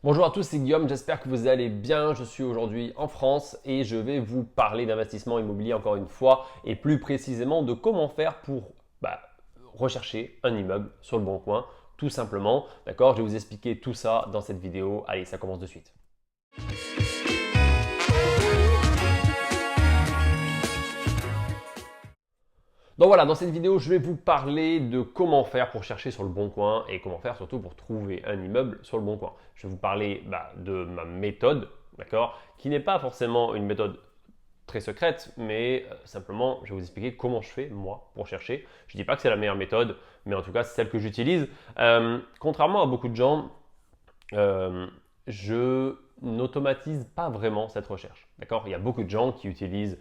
Bonjour à tous, c'est Guillaume, j'espère que vous allez bien. Je suis aujourd'hui en France et je vais vous parler d'investissement immobilier encore une fois et plus précisément de comment faire pour rechercher un immeuble sur le bon coin, tout simplement. D'accord, je vais vous expliquer tout ça dans cette vidéo. Allez, ça commence de suite. Donc voilà, dans cette vidéo, je vais vous parler de comment faire pour chercher sur le bon coin et comment faire surtout pour trouver un immeuble sur le bon coin. Je vais vous parler de ma méthode, d'accord, qui n'est pas forcément une méthode très secrète, mais simplement, je vais vous expliquer comment je fais, moi, pour chercher. Je ne dis pas que c'est la meilleure méthode, mais en tout cas, c'est celle que j'utilise. Contrairement à beaucoup de gens, euh, je n'automatise pas vraiment cette recherche. D'accord. Il y a beaucoup de gens qui utilisent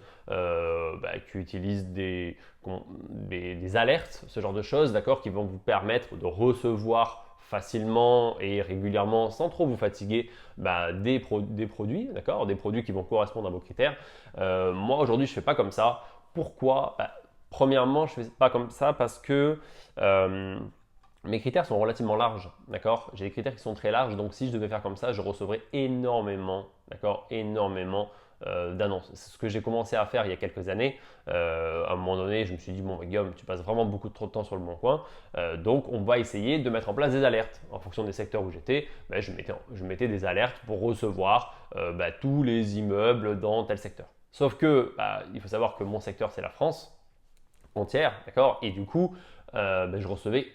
des alertes, ce genre de choses, d'accord, qui vont vous permettre de recevoir facilement et régulièrement, sans trop vous fatiguer, des produits, d'accord, des produits qui vont correspondre à vos critères. Moi, aujourd'hui, je ne fais pas comme ça. Pourquoi? Premièrement, je ne fais pas comme ça parce que mes critères sont relativement larges, d'accord? J'ai des critères qui sont très larges, donc si je devais faire comme ça, je recevrais énormément, d'accord? Énormément d'annonces. C'est ce que j'ai commencé à faire il y a quelques années. À un moment donné, je me suis dit, bon, Guillaume, tu passes vraiment beaucoup trop de temps sur le bon coin, donc on va essayer de mettre en place des alertes. En fonction des secteurs où j'étais, je mettais des alertes pour recevoir tous les immeubles dans tel secteur. Sauf que, il faut savoir que mon secteur, c'est la France entière, d'accord? Et du coup, je recevais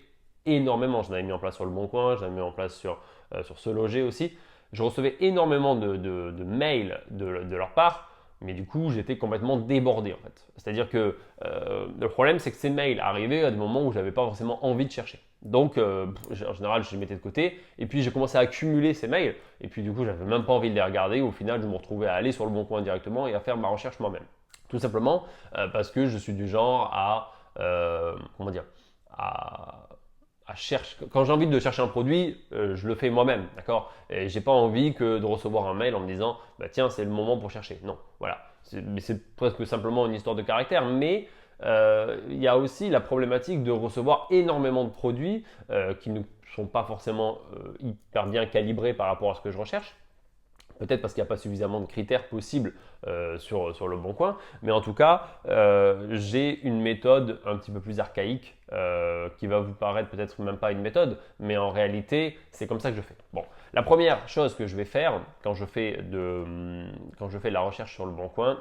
énormément. J'en avais mis en place sur le Bon Coin, j'en avais mis en place sur Se Loger aussi. Je recevais énormément de mails de leur part, mais du coup, j'étais complètement débordé en fait. C'est-à-dire que le problème, c'est que ces mails arrivaient à des moments où je n'avais pas forcément envie de chercher. Donc, en général, je les mettais de côté. Et puis, j'ai commencé à accumuler ces mails. Et puis, du coup, j'avais même pas envie de les regarder. Au final, je me retrouvais à aller sur le Bon Coin directement et à faire ma recherche moi-même. Tout simplement parce que je suis du genre comment dire, à, chercher. Quand j'ai envie de chercher un produit, je le fais moi-même, d'accord. Et j'ai pas envie de recevoir un mail en me disant, tiens, c'est le moment pour chercher. Non, voilà. Mais c'est presque simplement une histoire de caractère. Mais il y a aussi la problématique de recevoir énormément de produits qui ne sont pas forcément hyper bien calibrés par rapport à ce que je recherche. Peut-être parce qu'il n'y a pas suffisamment de critères possibles sur le bon coin. Mais en tout cas, j'ai une méthode un petit peu plus archaïque qui va vous paraître peut-être même pas une méthode, mais en réalité, c'est comme ça que je fais. Bon, la première chose que je vais faire quand je fais de la recherche sur le bon coin,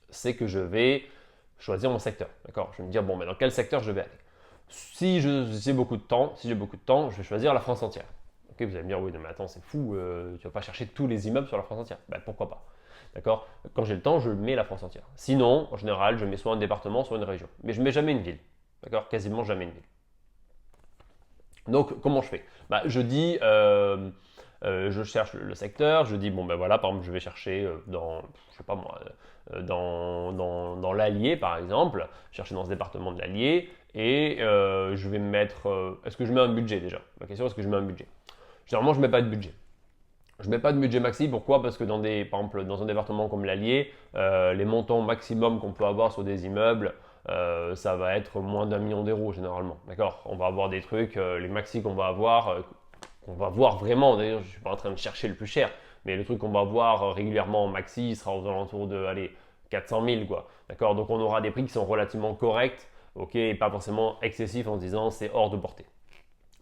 c'est que je vais choisir mon secteur. D'accord. Je vais me dire, bon, mais dans quel secteur je vais aller? Si j'ai beaucoup de temps, je vais choisir la France entière. Ok, vous allez me dire, oui, non, mais attends, c'est fou, tu vas pas chercher tous les immeubles sur la France entière. Pourquoi pas? D'accord. Quand j'ai le temps, je mets la France entière. Sinon, en général, je mets soit un département, soit une région. Mais je mets jamais une ville. D'accord. Quasiment jamais une ville. Donc, comment je fais? Je cherche le secteur, je dis, bon, ben voilà, par exemple, je vais chercher je sais pas moi, dans l'Allier, par exemple, chercher dans ce département de l'Allier, et je vais me mettre, est-ce que je mets un budget déjà? Ma question, est-ce que je mets un budget? Généralement, je ne mets pas de budget. Je ne mets pas de budget maxi, pourquoi? Parce que par exemple, dans un département comme l'Allier, les montants maximum qu'on peut avoir sur des immeubles, ça va être moins d'1 million d'euros généralement. D'accord. On va avoir des trucs, les maxi qu'on va voir vraiment. D'ailleurs, je ne suis pas en train de chercher le plus cher, mais le truc qu'on va voir régulièrement en maxi sera aux alentours de, allez, 400 000 quoi. D'accord. Donc on aura des prix qui sont relativement corrects, ok, et pas forcément excessifs en se disant c'est hors de portée.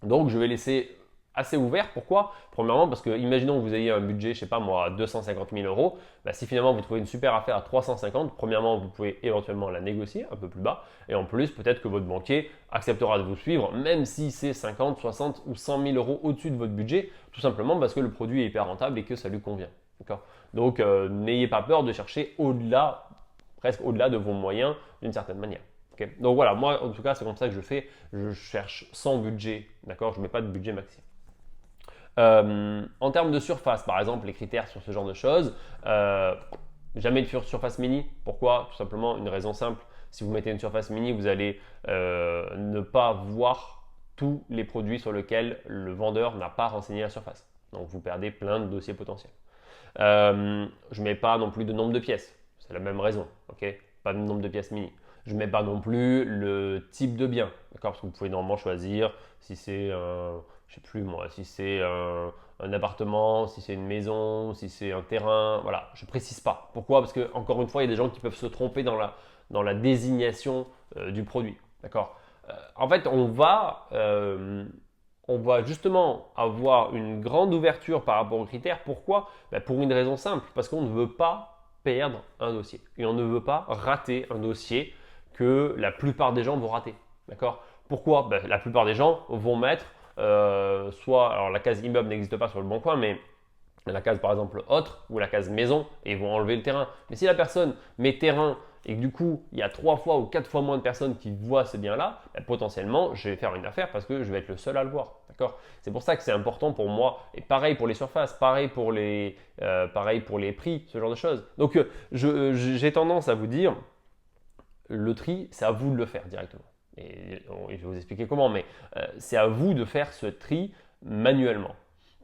Donc je vais laisser assez ouvert. Pourquoi? Premièrement, parce que imaginons que vous ayez un budget, je sais pas moi, 250 000 euros. Si finalement vous trouvez une super affaire à 350, premièrement, vous pouvez éventuellement la négocier un peu plus bas. Et en plus, peut-être que votre banquier acceptera de vous suivre, même si c'est 50, 60 ou 100 000 euros au-dessus de votre budget, tout simplement parce que le produit est hyper rentable et que ça lui convient. D'accord. Donc, n'ayez pas peur de chercher au-delà, presque au-delà de vos moyens d'une certaine manière. Okay. Donc voilà, moi en tout cas, c'est comme ça que je fais. Je cherche sans budget, d'accord. Je ne mets pas de budget maximum. En termes de surface, par exemple, les critères sur ce genre de choses, jamais de surface mini. Pourquoi? Tout simplement une raison simple. Si vous mettez une surface mini, vous allez ne pas voir tous les produits sur lesquels le vendeur n'a pas renseigné la surface. Donc vous perdez plein de dossiers potentiels. Je ne mets pas non plus de nombre de pièces. C'est la même raison. Okay, pas de nombre de pièces mini. Je ne mets pas non plus le type de bien. Parce que vous pouvez normalement choisir si c'est je sais plus moi, si c'est un appartement, si c'est une maison, si c'est un terrain, voilà, je précise pas. Pourquoi? Parce que encore une fois, il y a des gens qui peuvent se tromper dans la désignation du produit. D'accord? En fait, on va justement avoir une grande ouverture par rapport aux critères. Pourquoi? Ben, pour une raison simple, parce qu'on ne veut pas perdre un dossier et on ne veut pas rater un dossier que la plupart des gens vont rater. D'accord? Pourquoi? Ben, la plupart des gens vont mettre soit, alors la case immeuble n'existe pas sur le bon coin, mais la case par exemple autre ou la case maison et ils vont enlever le terrain. Mais si la personne met terrain et que du coup il y a 3 fois ou 4 fois moins de personnes qui voient ce bien-là, ben, potentiellement je vais faire une affaire parce que je vais être le seul à le voir. D'accord? C'est pour ça que c'est important pour moi et pareil pour les surfaces, pareil pour les prix, ce genre de choses. Donc j'ai tendance à vous dire le tri, c'est à vous de le faire directement. Et je vais vous expliquer comment, mais c'est à vous de faire ce tri manuellement.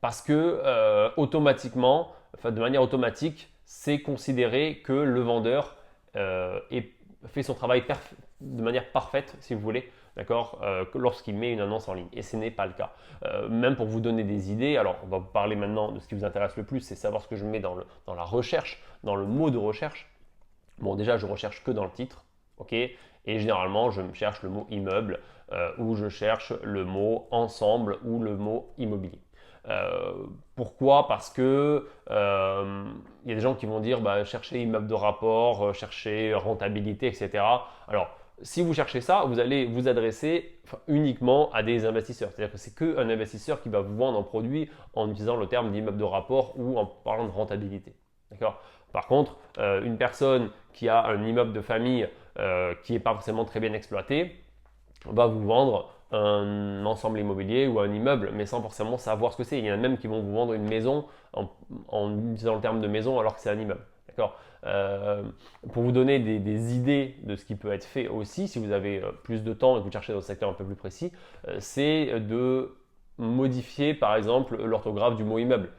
Parce que automatiquement, enfin, de manière automatique, c'est considéré que le vendeur fait son travail de manière parfaite, si vous voulez, d'accord, lorsqu'il met une annonce en ligne. Et ce n'est pas le cas. Même pour vous donner des idées, alors on va vous parler maintenant de ce qui vous intéresse le plus, c'est savoir ce que je mets dans la recherche, dans le mot de recherche. Bon, déjà, je recherche que dans le titre, ok, et généralement, je me cherche le mot immeuble ou je cherche le mot ensemble ou le mot immobilier. Pourquoi? Parce que il y a des gens qui vont dire bah, chercher immeuble de rapport, chercher rentabilité, etc. Alors, si vous cherchez ça, vous allez vous adresser uniquement à des investisseurs. C'est-à-dire que c'est qu'un investisseur qui va vous vendre un produit en utilisant le terme d'immeuble de rapport ou en parlant de rentabilité. D'accord? Par contre, une personne qui a un immeuble de famille qui n'est pas forcément très bien exploité va vous vendre un ensemble immobilier ou un immeuble, mais sans forcément savoir ce que c'est. Il y en a même qui vont vous vendre une maison en utilisant le terme de maison alors que c'est un immeuble. D'accord? Pour vous donner des idées de ce qui peut être fait aussi, si vous avez plus de temps et que vous cherchez dans un secteur un peu plus précis, c'est de modifier par exemple l'orthographe du mot immeuble.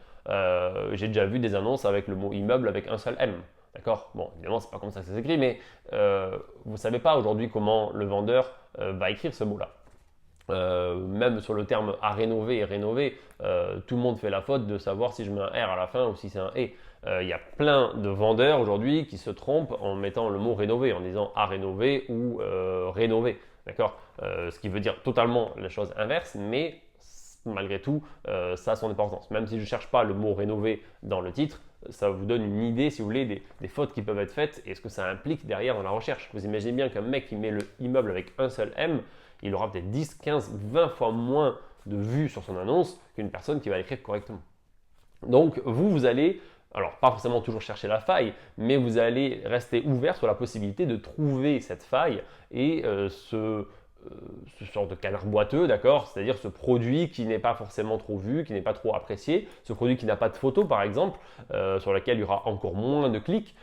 J'ai déjà vu des annonces avec le mot immeuble avec un seul M. D'accord? Bon, évidemment, c'est pas comme ça que ça s'écrit, mais vous ne savez pas aujourd'hui comment le vendeur va écrire ce mot-là. Même sur le terme à rénover et rénover, tout le monde fait la faute de savoir si je mets un R à la fin ou si c'est un E. Il y a plein de vendeurs aujourd'hui qui se trompent en mettant le mot rénover, en disant à rénover ou rénover. D'accord? Ce qui veut dire totalement la chose inverse, mais malgré tout, ça a son importance. Même si je ne cherche pas le mot rénover dans le titre, ça vous donne une idée, si vous voulez, des fautes qui peuvent être faites et ce que ça implique derrière dans la recherche. Vous imaginez bien qu'un mec qui met le immeuble avec un seul M, il aura peut-être 10, 15, 20 fois moins de vues sur son annonce qu'une personne qui va l'écrire correctement. Donc, vous allez, alors pas forcément toujours chercher la faille, mais vous allez rester ouvert sur la possibilité de trouver cette faille et ce genre de canard boiteux, d'accord? C'est-à-dire ce produit qui n'est pas forcément trop vu, qui n'est pas trop apprécié, ce produit qui n'a pas de photo par exemple, sur lequel il y aura encore moins de clics,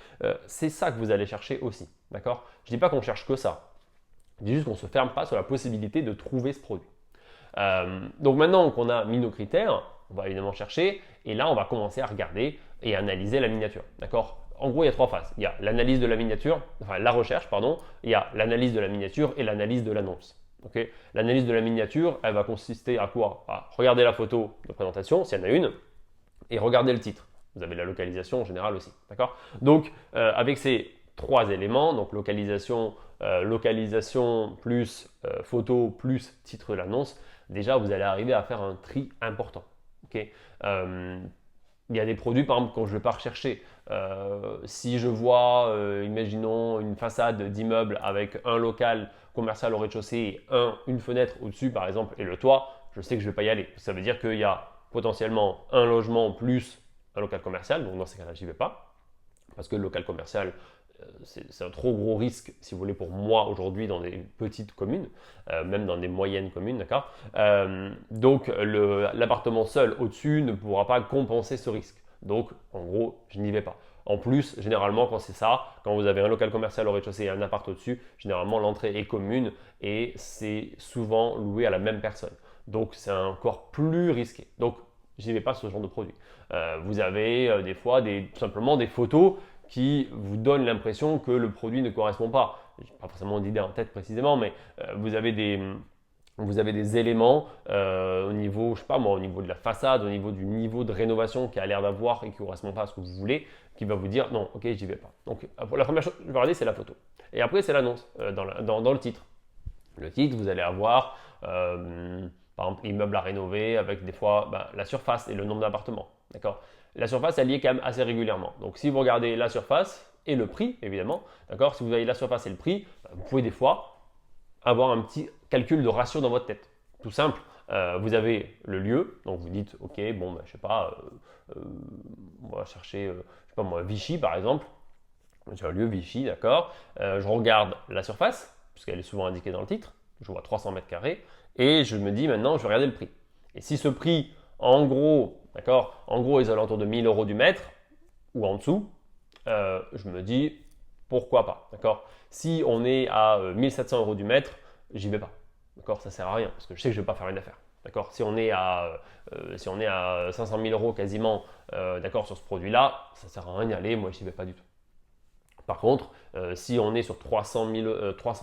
c'est ça que vous allez chercher aussi, d'accord? Je ne dis pas qu'on cherche que ça, je dis juste qu'on ne se ferme pas sur la possibilité de trouver ce produit. Donc maintenant qu'on a mis nos critères, on va évidemment chercher, et là on va commencer à regarder et analyser la miniature, d'accord? En gros, il y a 3 phases. Il y a l'analyse de la miniature, enfin la recherche, pardon. Il y a l'analyse de la miniature et l'analyse de l'annonce. Okay? L'analyse de la miniature, elle va consister à quoi? À regarder la photo de présentation, s'il y en a une, et regarder le titre. Vous avez la localisation en général aussi. D'accord? Donc, avec ces 3 éléments, donc localisation plus photo plus titre de l'annonce, déjà vous allez arriver à faire un tri important. Okay? Il y a des produits, par exemple, quand je ne vais pas rechercher. Si je vois, imaginons, une façade d'immeuble avec un local commercial au rez-de-chaussée et une fenêtre au-dessus, par exemple, et le toit, je sais que je ne vais pas y aller. Ça veut dire qu'il y a potentiellement un logement plus un local commercial. Donc, dans ces cas-là, je n'y vais pas. Parce que le local commercial, c'est un trop gros risque, si vous voulez, pour moi aujourd'hui dans des petites communes, même dans des moyennes communes, d'accord? Donc l'appartement seul au-dessus ne pourra pas compenser ce risque. Donc en gros, je n'y vais pas. En plus, généralement, quand c'est ça, quand vous avez un local commercial au rez-de-chaussée et un appart au-dessus, généralement l'entrée est commune et c'est souvent loué à la même personne. Donc c'est encore plus risqué. Donc je n'y vais pas sur ce genre de produit. Vous avez des fois simplement des photos qui vous donne l'impression que le produit ne correspond pas. Je n'ai pas forcément d'idée en tête précisément, mais vous avez des vous avez des éléments au niveau, je sais pas moi, au niveau de la façade, au niveau du niveau de rénovation qui a l'air d'avoir et qui ne correspond pas à ce que vous voulez, qui va vous dire non, ok, j'y vais pas. Donc la première chose que je vais regarder, c'est la photo. Et après, c'est l'annonce dans le titre. Le titre, vous allez avoir par exemple immeuble à rénover avec des fois la surface et le nombre d'appartements. D'accord. La surface, elle y est quand même assez régulièrement. Donc si vous regardez la surface et le prix, évidemment, d'accord, si vous avez la surface et le prix, vous pouvez des fois avoir un petit calcul de ratio dans votre tête. Tout simple, vous avez le lieu, donc vous dites, ok, bon, je sais pas, on va chercher, je sais pas moi, Vichy par exemple. J'ai un lieu Vichy, d'accord. Je regarde la surface, puisqu'elle est souvent indiquée dans le titre. Je vois 300 mètres carrés, et je me dis maintenant, je vais regarder le prix. Et si ce prix, en gros, d'accord, en gros, est aux alentours de 1000 euros du mètre, ou en dessous, je me dis, pourquoi pas, d'accord. Si on est à 1700 euros du mètre, j'y vais pas, d'accord, ça sert à rien, parce que je sais que je vais pas faire une affaire, d'accord. Si on est à 500 000 euros quasiment, d'accord, sur ce produit-là, ça sert à rien d'y aller, moi, j'y vais pas du tout. Par contre, si on est sur 300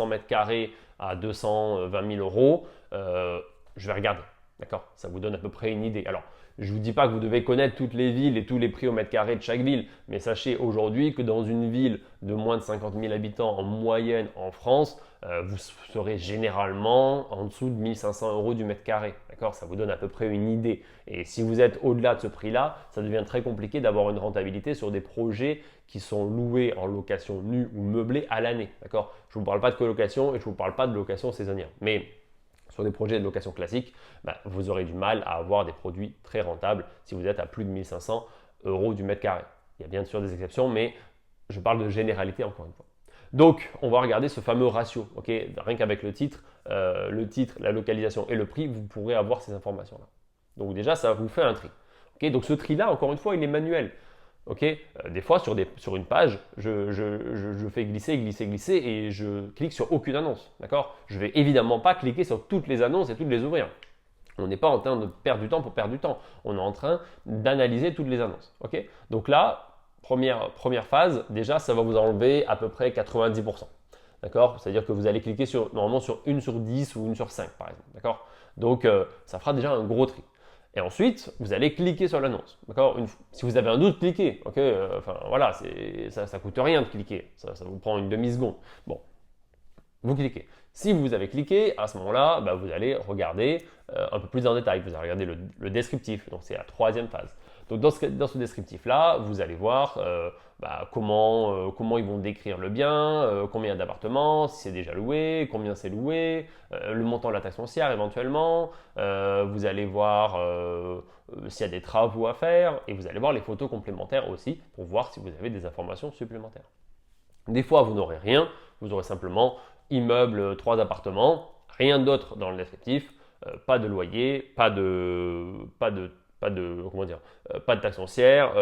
mètres carrés à 220 000 euros, je vais regarder. D'accord. Ça vous donne à peu près une idée. Alors, je ne vous dis pas que vous devez connaître toutes les villes et tous les prix au mètre carré de chaque ville, mais sachez aujourd'hui que dans une ville de moins de 50 000 habitants en moyenne en France, vous serez généralement en dessous de 1500 euros du mètre carré. D'accord. Ça vous donne à peu près une idée. Et si vous êtes au-delà de ce prix-là, ça devient très compliqué d'avoir une rentabilité sur des projets qui sont loués en location nue ou meublée à l'année. D'accord. Je ne vous parle pas de colocation et je ne vous parle pas de location saisonnière. Mais sur des projets de location classique, vous aurez du mal à avoir des produits très rentables si vous êtes à plus de 1500 euros du mètre carré. Il y a bien sûr des exceptions, mais je parle de généralité encore une fois. Donc, on va regarder ce fameux ratio. Okay. Rien qu'avec le titre, la localisation et le prix, vous pourrez avoir ces informations-là. Donc déjà, ça vous fait un tri. Okay. Donc ce tri-là, encore une fois, il est manuel. Okay. Des fois, sur une page, je fais glisser et je clique sur aucune annonce. D'accord. Je ne vais évidemment pas cliquer sur toutes les annonces et toutes les ouvrir. On n'est pas en train de perdre du temps pour perdre du temps. On est en train d'analyser toutes les annonces. Okay. Donc là, première phase, déjà, ça va vous enlever à peu près 90%. D'accord. C'est-à-dire que vous allez cliquer normalement sur 1 sur 10 ou 1 sur 5 par exemple. D'accord. Donc, ça fera déjà un gros tri. Et ensuite, vous allez cliquer sur l'annonce. D'accord. Si vous avez un doute, cliquez. Ok. Voilà, ça ne coûte rien de cliquer. Ça vous prend une demi-seconde. Bon, vous cliquez. Si vous avez cliqué, à ce moment-là, vous allez regarder un peu plus en détail. Vous allez regarder le descriptif. Donc, c'est la troisième phase. Donc, dans ce descriptif-là, vous allez voir comment ils vont décrire le bien, combien d'appartements, si c'est déjà loué, combien c'est loué, le montant de la taxe foncière éventuellement. Vous allez voir s'il y a des travaux à faire et vous allez voir les photos complémentaires aussi pour voir si vous avez des informations supplémentaires. Des fois, vous n'aurez rien, vous aurez simplement immeuble, 3 appartements, rien d'autre dans le descriptif, pas de loyer, pas de taxe foncière,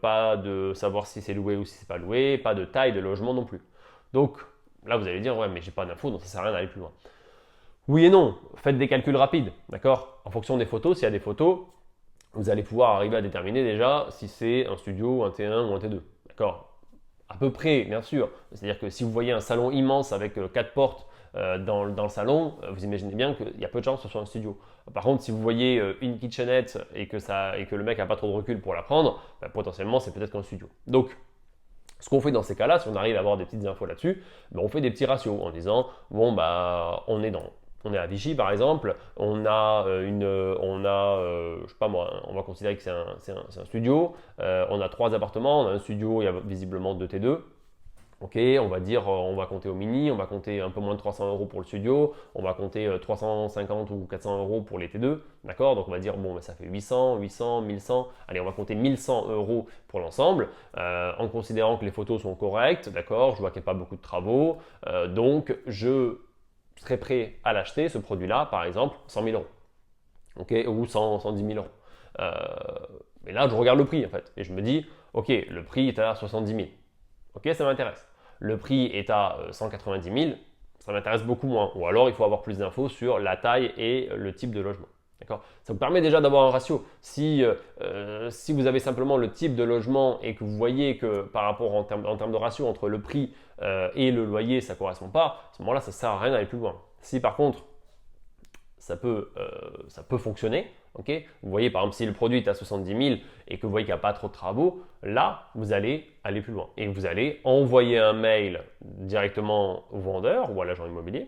pas de savoir si c'est loué ou si c'est pas loué, pas de taille de logement non plus. Donc là, vous allez dire, ouais, mais j'ai pas d'infos, donc ça sert à rien d'aller plus loin. Oui et non, faites des calculs rapides, d'accord. En fonction des photos, s'il y a des photos, vous allez pouvoir arriver à déterminer déjà si c'est un studio, un T1 ou un T2, d'accord. À peu près, bien sûr. C'est-à-dire que si vous voyez un salon immense avec 4 portes dans le salon, vous imaginez bien qu'il y a peu de chances que ce soit un studio. Par contre, si vous voyez une kitchenette et que le mec n'a pas trop de recul pour la prendre, potentiellement, c'est peut-être qu'un studio. Donc, ce qu'on fait dans ces cas-là, si on arrive à avoir des petites infos là-dessus, on fait des petits ratios en disant, bon, on est à Vichy par exemple, je sais pas moi, on va considérer que c'est un studio, on a 3 appartements, on a un studio, il y a visiblement 2 T2. Ok, on va dire, on va compter au mini, on va compter un peu moins de 300 euros pour le studio, on va compter 350 ou 400 euros pour les T2, d'accord. Donc on va dire, bon, ça fait 800, 1100, allez, on va compter 1100 euros pour l'ensemble, en considérant que les photos sont correctes, d'accord, je vois qu'il n'y a pas beaucoup de travaux, donc je serais prêt à l'acheter, ce produit-là, par exemple, 100 000 euros, ok, ou 110 000 euros. Mais là, je regarde le prix, en fait, et je me dis, ok, le prix est à 70 000, ok, ça m'intéresse. Le prix est à 190 000, ça m'intéresse beaucoup moins. Ou alors, il faut avoir plus d'infos sur la taille et le type de logement. D'accord. Ça vous permet déjà d'avoir un ratio. Si vous avez simplement le type de logement et que vous voyez que par rapport en termes de ratio entre le prix et le loyer, ça ne correspond pas, à ce moment-là, ça ne sert à rien d'aller plus loin. Si par contre, ça peut fonctionner. Okay, vous voyez, par exemple, si le produit est à 70 000 et que vous voyez qu'il n'y a pas trop de travaux, là, vous allez aller plus loin. Et vous allez envoyer un mail directement au vendeur ou à l'agent immobilier,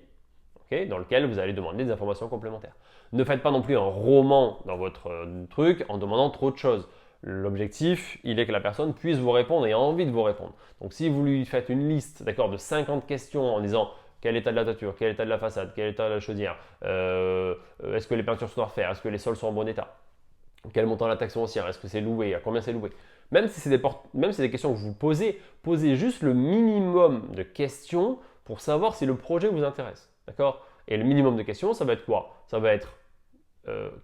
okay, dans lequel vous allez demander des informations complémentaires. Ne faites pas non plus un roman dans votre truc en demandant trop de choses. L'objectif, il est que la personne puisse vous répondre et a envie de vous répondre. Donc, si vous lui faites une liste, d'accord, de 50 questions en disant quel état de la toiture, quel état de la façade, quel état de la chaudière, est-ce que les peintures sont à refaire, est-ce que les sols sont en bon état, quel montant la taxe foncière, est-ce que c'est loué, à combien c'est loué. Même si c'est des questions que vous posez juste le minimum de questions pour savoir si le projet vous intéresse. D'accord? Et le minimum de questions, ça va être quoi? Ça va être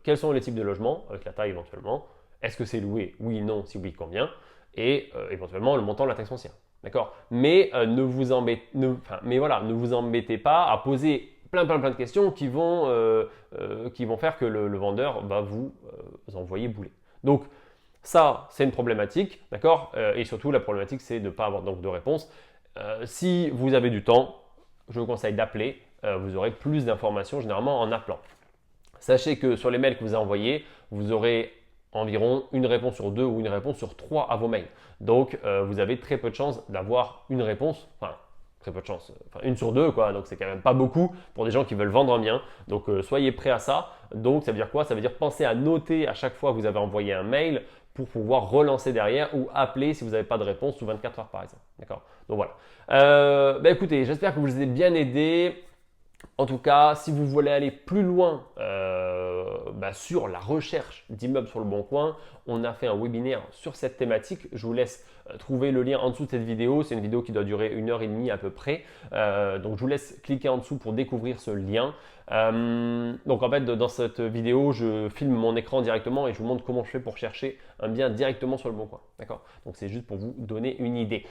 quels sont les types de logements, avec la taille éventuellement, est-ce que c'est loué? Oui, non, si oui, combien? Et éventuellement le montant de la taxe foncière. D'accord? Mais ne vous embêtez pas à poser plein de questions qui vont faire que le vendeur va vous envoyer bouler. Donc, ça, c'est une problématique, d'accord? Et surtout, la problématique, c'est de ne pas avoir donc de réponse. Si vous avez du temps, je vous conseille d'appeler. Vous aurez plus d'informations généralement en appelant. Sachez que sur les mails que vous envoyez, vous aurez environ une réponse sur 2 ou une réponse sur 3 à vos mails. Donc, vous avez très peu de chances d'avoir une réponse, enfin, très peu de chance, enfin, une sur 2, quoi. Donc, c'est quand même pas beaucoup pour des gens qui veulent vendre un bien. Donc, soyez prêts à ça. Donc, ça veut dire quoi? Ça veut dire pensez à noter à chaque fois que vous avez envoyé un mail pour pouvoir relancer derrière ou appeler si vous n'avez pas de réponse sous 24 heures, par exemple. D'accord? Donc, voilà. Écoutez, j'espère que vous les ai bien aidés. En tout cas, si vous voulez aller plus loin sur la recherche d'immeubles sur le Bon Coin, on a fait un webinaire sur cette thématique. Je vous laisse trouver le lien en dessous de cette vidéo. C'est une vidéo qui doit durer 1h30 à peu près. Donc, je vous laisse cliquer en dessous pour découvrir ce lien. Donc, en fait, dans cette vidéo, je filme mon écran directement et je vous montre comment je fais pour chercher un bien directement sur le Bon Coin. D'accord? Donc, c'est juste pour vous donner une idée.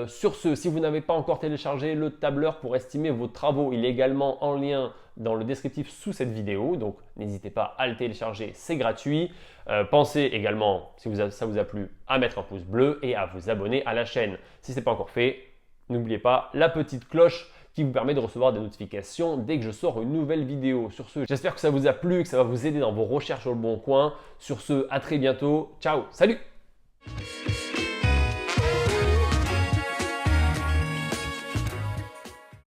Sur ce, si vous n'avez pas encore téléchargé le tableur pour estimer vos travaux, il est également en lien dans le descriptif sous cette vidéo. Donc, n'hésitez pas à le télécharger, c'est gratuit. Pensez également, si ça vous a plu, à mettre un pouce bleu et à vous abonner à la chaîne. Si ce n'est pas encore fait, n'oubliez pas la petite cloche qui vous permet de recevoir des notifications dès que je sors une nouvelle vidéo. Sur ce, j'espère que ça vous a plu, que ça va vous aider dans vos recherches sur le Bon Coin. Sur ce, à très bientôt. Ciao, salut!